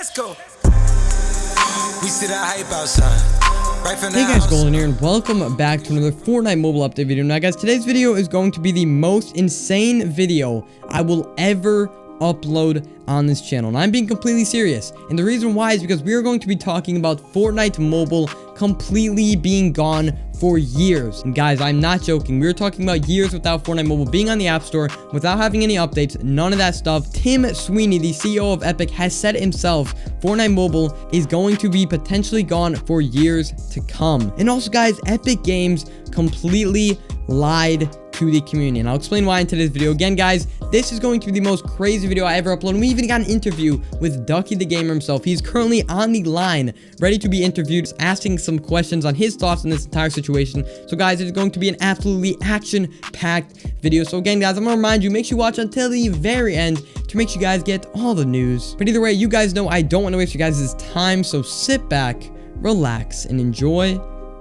Let's go. We see that hype outside. Right from Hey guys, Golden here, and welcome back to another Fortnite Mobile update video. Now guys, today's video is going to be the most insane video I will ever upload on this channel, and I'm being completely serious. And the reason why is because we are going to be talking about Fortnite Mobile completely being gone for years. And guys, I'm not joking. We were talking about years without Fortnite Mobile being on the App Store, without having any updates, none of that stuff. Tim Sweeney, the CEO of Epic, has said himself, Fortnite Mobile is going to be potentially gone for years to come. And also guys, Epic Games completely lied to the community, and I'll explain why in today's video. Again guys, this is going to be the most crazy video I ever uploaded, and we even got an interview with DuckyTheGamer himself. He's currently on the line, ready to be interviewed, asking some questions on his thoughts on this entire situation. So guys, it is going to be an absolutely action-packed video. So again guys, I'm gonna remind you, make sure you watch until the very end to make sure you guys get all the news. But either way, you guys know I don't want to waste your guys' time, so sit back, relax, and enjoy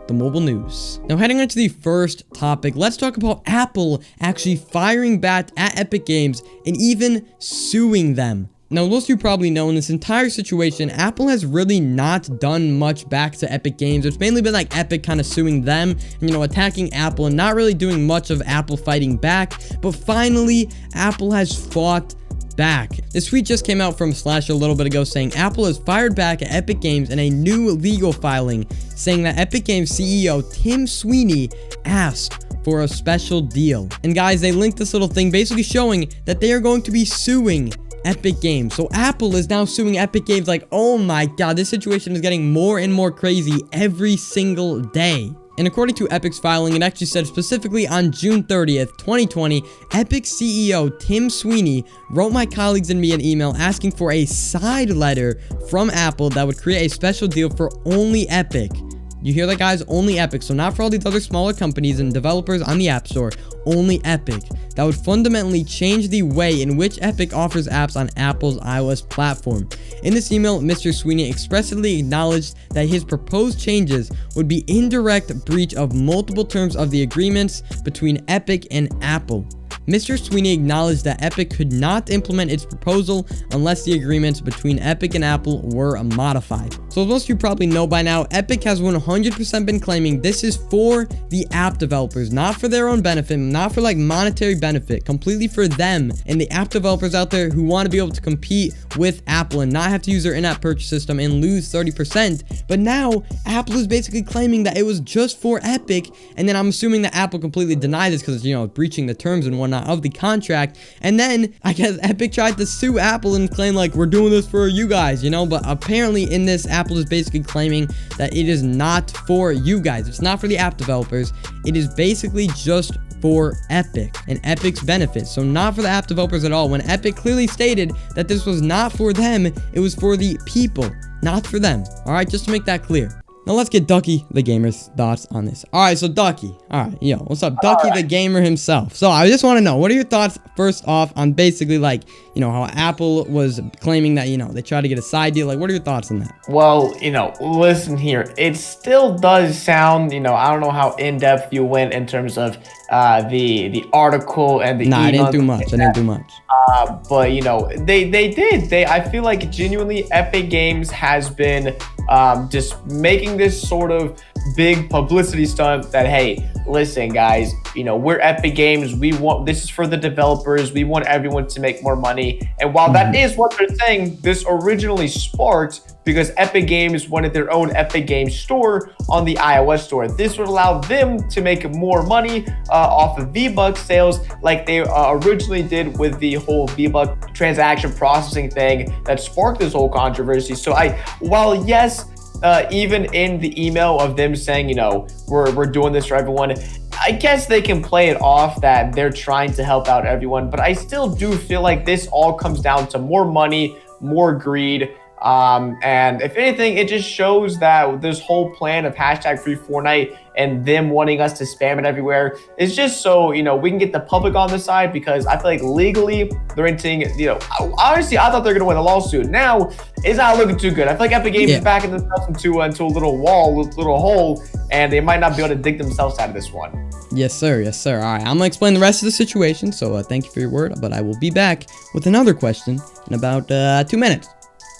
the mobile news. Now heading on to the first topic, let's talk about Apple actually firing back at Epic Games and even suing them. Now, most of you probably know in this entire situation, Apple has really not done much back to Epic Games. It's mainly been like Epic kind of suing them and, you know, attacking Apple and not really doing much of Apple fighting back. But finally, Apple has fought back. This tweet just came out from Slash a little bit ago saying Apple has fired back at Epic Games in a new legal filing, saying that Epic Games CEO Tim Sweeney asked for a special deal. And guys, they linked this little thing basically showing that they are going to be suing Epic Games. So Apple is now suing Epic Games. Like, oh my god, this situation is getting more and more crazy every single day. And according to Epic's filing, it actually said specifically on June 30th, 2020, Epic CEO Tim Sweeney wrote my colleagues and me an email asking for a side letter from Apple that would create a special deal for only Epic. You hear that guys? Only Epic. So not for all these other smaller companies and developers on the App Store, only Epic. That would fundamentally change the way in which Epic offers apps on Apple's iOS platform. In this email, Mr. Sweeney expressly acknowledged that his proposed changes would be indirect breach of multiple terms of the agreements between Epic and Apple. Mr. Sweeney acknowledged that Epic could not implement its proposal unless the agreements between Epic and Apple were modified. So as most of you probably know by now, Epic has 100% been claiming this is for the app developers, not for their own benefit, not for like monetary benefit, completely for them and the app developers out there who want to be able to compete with Apple and not have to use their in-app purchase system and lose 30%. But now Apple is basically claiming that it was just for Epic, and then I'm assuming that Apple completely denied this because, you know, breaching the terms and whatnot of the contract. And then I guess Epic tried to sue Apple and claim like, we're doing this for you guys, you know. But apparently in this, Apple is basically claiming that it is not for you guys. It's not for the app developers. It is basically just for Epic and Epic's benefit. So not for the app developers at all, when Epic clearly stated that this was not for them, it was for the people, not for them. All right, just to make that clear. Now let's get DuckyTheGamer's thoughts on this. All right, so Ducky. All right, yo, what's up? DuckyTheGamer himself. So I just want to know, what are your thoughts first off on basically like, you know, how Apple was claiming that, you know, they tried to get a side deal. Like, what are your thoughts on that? Well, you know, listen here. It still does sound, you know, I don't know how in-depth you went in terms of the article and the email. I didn't do much. But you know, they did. I feel like genuinely Epic Games has been just making this sort of big publicity stunt that, hey, listen guys, you know, we're Epic Games, this is for the developers, we want everyone to make more money. And while that is what they're saying, this originally sparked because Epic Games wanted their own Epic Games store on the iOS store. This would allow them to make more money off of V-Bucks sales like they originally did with the whole V-Bucks transaction processing thing that sparked this whole controversy. So while yes, even in the email of them saying, you know, we're doing this for everyone, I guess they can play it off that they're trying to help out everyone, but I still do feel like this all comes down to more money, more greed. And if anything, it just shows that this whole plan of #FreeFortnite and them wanting us to spam it everywhere is just so, you know, we can get the public on the side, because I feel like legally they're entering, you know, honestly, I thought they're going to win a lawsuit. Now it's not looking too good. I feel like Epic Games is backing themselves into a little hole, and they might not be able to dig themselves out of this one. Yes, sir. Yes, sir. All right, I'm going to explain the rest of the situation, so thank you for your word, but I will be back with another question in about 2 minutes.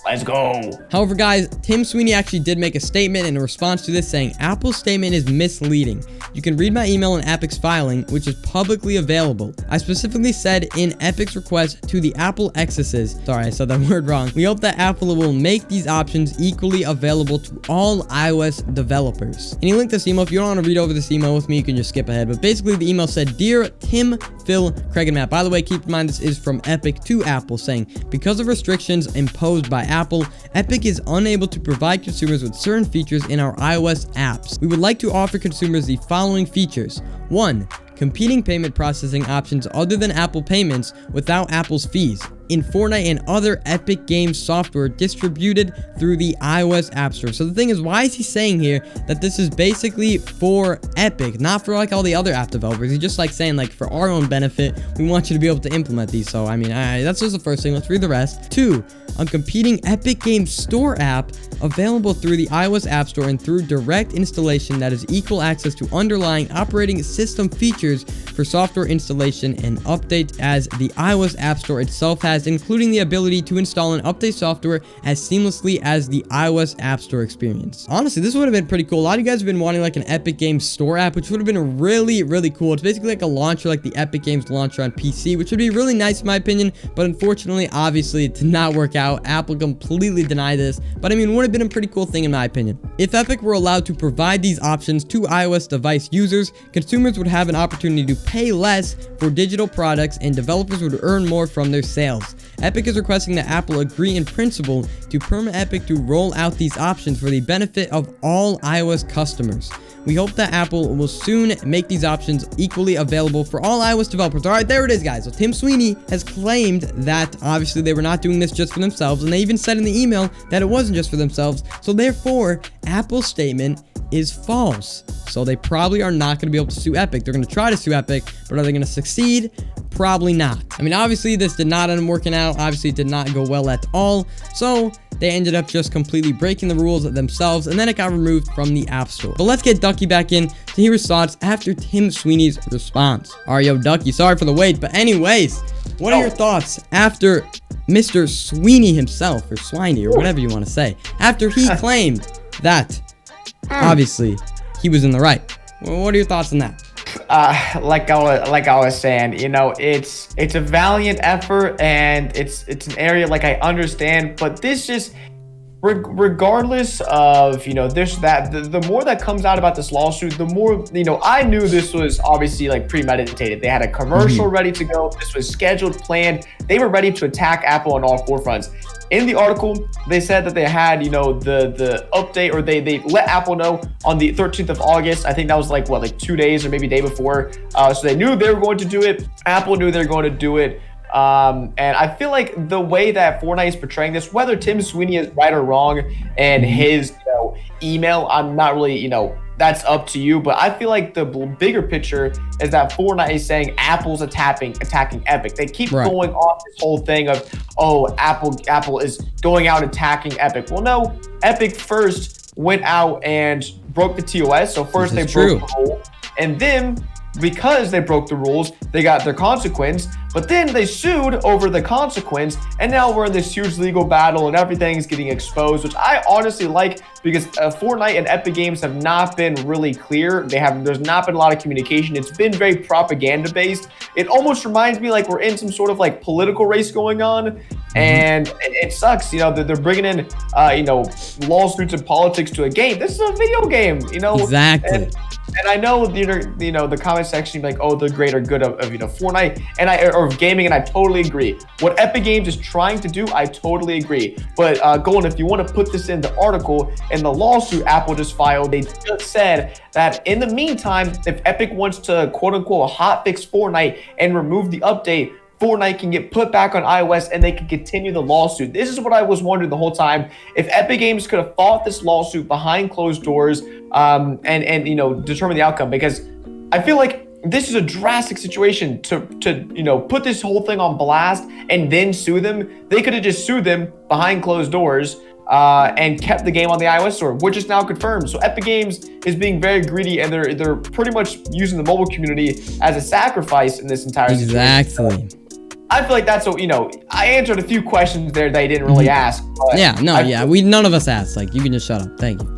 Let's go. However, guys, Tim Sweeney actually did make a statement in response to this saying, Apple's statement is misleading. You can read my email in Epic's filing, which is publicly available. I specifically said in Epic's request to the Apple excesses, sorry, I said that word wrong. We hope that Apple will make these options equally available to all iOS developers. And he linked this email. If you don't want to read over this email with me, you can just skip ahead. But basically, the email said, Dear Tim, Phil, Craig, and Matt. By the way, keep in mind this is from Epic to Apple, saying, because of restrictions imposed by Apple, Epic is unable to provide consumers with certain features in our iOS apps. We would like to offer consumers the following features. 1. Competing payment processing options other than Apple payments without Apple's fees in Fortnite and other Epic Games software distributed through the iOS App Store. So the thing is, why is he saying here that this is basically for Epic, not for like all the other app developers? He's just like saying, like, for our own benefit, we want you to be able to implement these. So I mean, that's just the first thing. Let's read the rest. 2. A competing Epic Games Store app available through the iOS App Store and through direct installation that has equal access to underlying operating system features for software installation and update as the iOS App Store itself has, including the ability to install and update software as seamlessly as the iOS App Store experience. Honestly, this would have been pretty cool. A lot of you guys have been wanting like an Epic Games Store app, which would have been really, really cool. It's basically like a launcher, like the Epic Games launcher on PC, which would be really nice in my opinion, but unfortunately, obviously, it did not work out. Apple completely denied this, but I mean, it would have been a pretty cool thing in my opinion. If Epic were allowed to provide these options to iOS device users, consumers would have an opportunity to pay less for digital products and developers would earn more from their sales. Epic is requesting that Apple agree in principle to permit Epic to roll out these options for the benefit of all iOS customers. We hope that Apple will soon make these options equally available for all iOS developers. All right, there it is, guys. So Tim Sweeney has claimed that obviously they were not doing this just for themselves, and they even said in the email that it wasn't just for themselves. So therefore, Apple's statement is false. So they probably are not going to be able to sue Epic. They're going to try to sue Epic, but are they going to succeed? Probably not. I mean, obviously, this did not end up working out. Obviously, it did not go well at all. So they ended up just completely breaking the rules themselves, and then it got removed from the App Store. But let's get Ducky back in to hear his thoughts after Tim Sweeney's response. All right, yo, Ducky, sorry for the wait, but anyways, what are your thoughts after Mr. Sweeney himself, or Swiney, or whatever you want to say, after he claimed that, obviously, he was in the right? Well, what are your thoughts on that? Like I was saying, you know, it's a valiant effort, and it's an area like I understand, but this just, regardless of, you know, the more that comes out about this lawsuit, the more, you know, I knew this was obviously like premeditated. They had a commercial ready to go. This was scheduled, planned. They were ready to attack Apple on all four fronts. In the article, they said that they had, you know, the update, or they let Apple know on the 13th of August. I think that was like, what, like 2 days or maybe day before. So they knew they were going to do it. Apple knew they were going to do it. And I feel like the way that Fortnite is portraying this, whether Tim Sweeney is right or wrong and his, you know, email, I'm not really, you know, that's up to you. But I feel like the bigger picture is that Fortnite is saying Apple's attacking Epic. They keep going on this whole thing of, oh, Apple is going out attacking Epic. Well, no, Epic first went out and broke the TOS. So first they broke the rule, and then because they broke the rules, they got their consequence, but then they sued over the consequence, and now we're in this huge legal battle and everything's getting exposed, which I honestly like, because Fortnite and Epic Games have not been really clear. There's not been a lot of communication. It's been very propaganda based. It almost reminds me like we're in some sort of like political race going on, and it sucks, you know, that they're bringing in, you know, lawsuits and politics to a game. This is a video game, you know. Exactly. And I know, you know, the comment section like, oh, the greater good of you know, Fortnite or gaming, and I totally agree. What Epic Games is trying to do, I totally agree. But Golden, if you want to put this in the article and the lawsuit Apple just filed, they just said that in the meantime, if Epic wants to quote unquote hotfix Fortnite and remove the update, Fortnite can get put back on iOS and they can continue the lawsuit. This is what I was wondering the whole time. If Epic Games could have fought this lawsuit behind closed doors, and you know, determine the outcome, because I feel like this is a drastic situation to you know, put this whole thing on blast and then sue them. They could have just sued them behind closed doors and kept the game on the iOS store, which is now confirmed. So Epic Games is being very greedy, and they're pretty much using the mobile community as a sacrifice in this entire situation. Exactly. I feel like that's what, I answered a few questions there they didn't really ask. But Yeah, no, none of us asked. Like, you can just shut up. Thank you.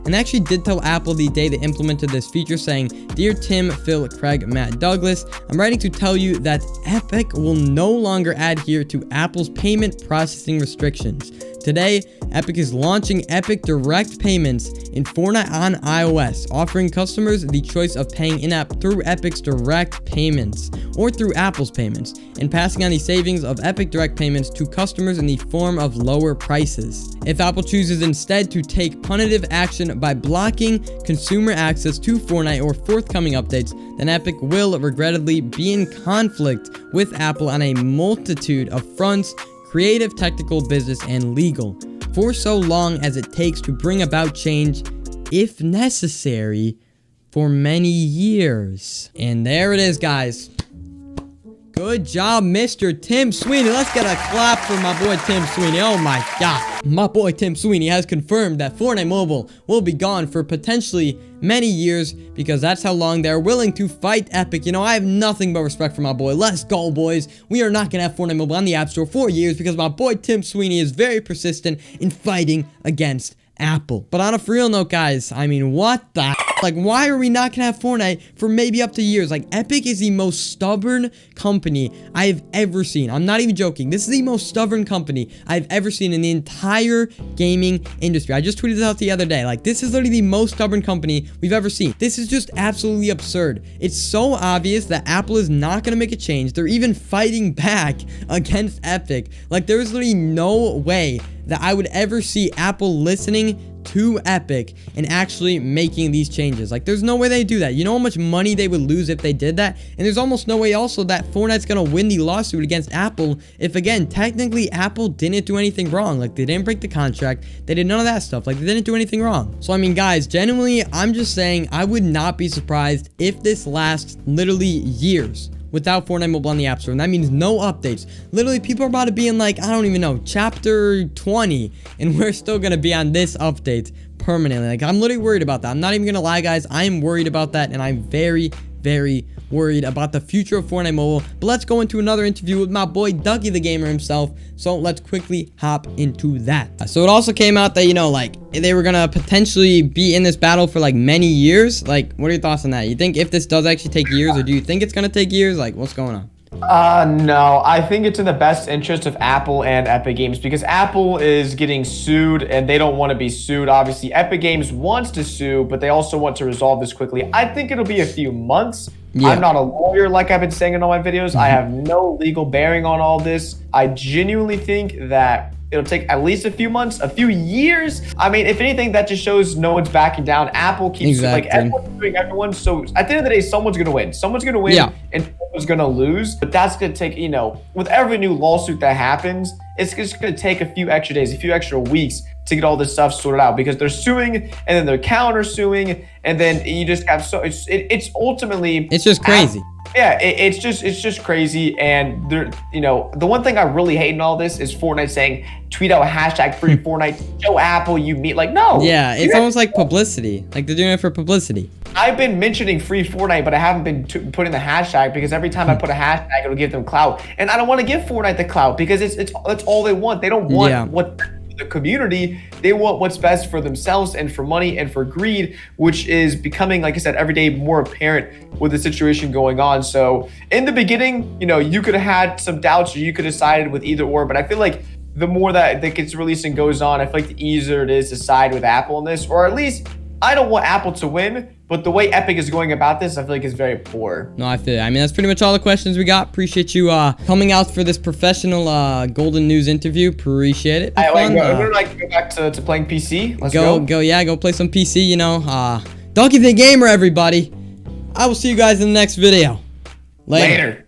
And I actually did tell Apple the day they implemented this feature, saying, "Dear Tim, Phil, Craig, Matt, Douglas, I'm writing to tell you that Epic will no longer adhere to Apple's payment processing restrictions. Today, Epic is launching Epic Direct Payments in Fortnite on iOS, offering customers the choice of paying in-app through Epic's Direct Payments or through Apple's payments, and passing on the savings of Epic Direct Payments to customers in the form of lower prices. If Apple chooses instead to take punitive action by blocking consumer access to Fortnite or forthcoming updates, then Epic will regrettably be in conflict with Apple on a multitude of fronts, creative, technical, business, and legal, for so long as it takes to bring about change, if necessary, for many years." And there it is, guys. Good job, Mr. Tim Sweeney. Let's get a clap for my boy Tim Sweeney. Oh my god. My boy Tim Sweeney has confirmed that Fortnite Mobile will be gone for potentially many years, because that's how long they're willing to fight Epic. I have nothing but respect for my boy. Let's go, boys. We are not going to have Fortnite Mobile on the App Store for years, because my boy Tim Sweeney is very persistent in fighting against Apple. But on a real note, guys, I mean, what the like, why are we not gonna have Fortnite for maybe up to years? Like, Epic is the most stubborn company I have ever seen. I'm not even joking. This is the most stubborn company I've ever seen in the entire gaming industry. I just tweeted this out the other day. Like, this is literally the most stubborn company we've ever seen. This is just absolutely absurd. It's so obvious that Apple is not gonna make a change. They're even fighting back against Epic. Like, there is literally no way that I would ever see Apple listening to Epic and actually making these changes. Like, there's no way they do that. You know how much money they would lose if they did that? And there's almost no way also that Fortnite's gonna win the lawsuit against Apple if, again, technically Apple didn't do anything wrong. Like, they didn't break the contract, they did none of that stuff. Like, they didn't do anything wrong. So I mean, guys, genuinely, I'm just saying, I would not be surprised if this lasts literally years without Fortnite Mobile on the App Store, and that means no updates. Literally, people are about to be in, like, I don't even know, chapter 20, and we're still gonna be on this update permanently. Like, I'm literally worried about that. I'm not even gonna lie, guys. I am worried about that, and I'm very, very worried about the future of Fortnite Mobile. But let's go into another interview with my boy DuckyTheGamer himself. So let's quickly hop into that. So it also came out that, like, they were gonna potentially be in this battle for like many years. Like, what are your thoughts on that? You think if this does actually take years, or do you think it's gonna take years? Like, what's going on? No, I think it's in the best interest of Apple and Epic Games, because Apple is getting sued and they don't want to be sued. Obviously, Epic Games wants to sue, but they also want to resolve this quickly. I think it'll be a few months. Yeah. I'm not a lawyer, like I've been saying in all my videos. I have no legal bearing on all this. I genuinely think that it'll take at least a few months, a few years. I mean, if anything, that just shows no one's backing down. Apple keeps like, everyone's doing everyone. So at the end of the day, someone's gonna win. Someone's gonna win, and someone's gonna lose. But that's gonna take, with every new lawsuit that happens, it's just gonna take a few extra days, a few extra weeks to get all this stuff sorted out, because they're suing and then they're counter suing, and then you just have it's ultimately, it's just crazy. Yeah, it's just crazy. And there, the one thing I really hate in all this is Fortnite saying, tweet out hashtag free Fortnite, show Apple you meet. Like, no. Yeah, it's almost like publicity. Like, they're doing it for publicity. I've been mentioning free Fortnite, but I haven't been putting the hashtag, because every time I put a hashtag, it'll give them clout. And I don't want to give Fortnite the clout, because it's all they want. They don't want what the community, they want what's best for themselves and for money and for greed, which is becoming, like I said, every day more apparent with the situation going on. So in the beginning, you could have had some doubts, or you could have sided with either or, but I feel like the more that gets released and goes on, I feel like the easier it is to side with Apple in this, or at least I don't want Apple to win, but the way Epic is going about this, I feel like is very poor. No, I feel it. I mean, that's pretty much all the questions we got. Appreciate you coming out for this professional Golden News interview. Appreciate it. We're gonna go back to playing PC. Let's go. Go play some PC. DuckyTheGamer, everybody. I will see you guys in the next video. Later.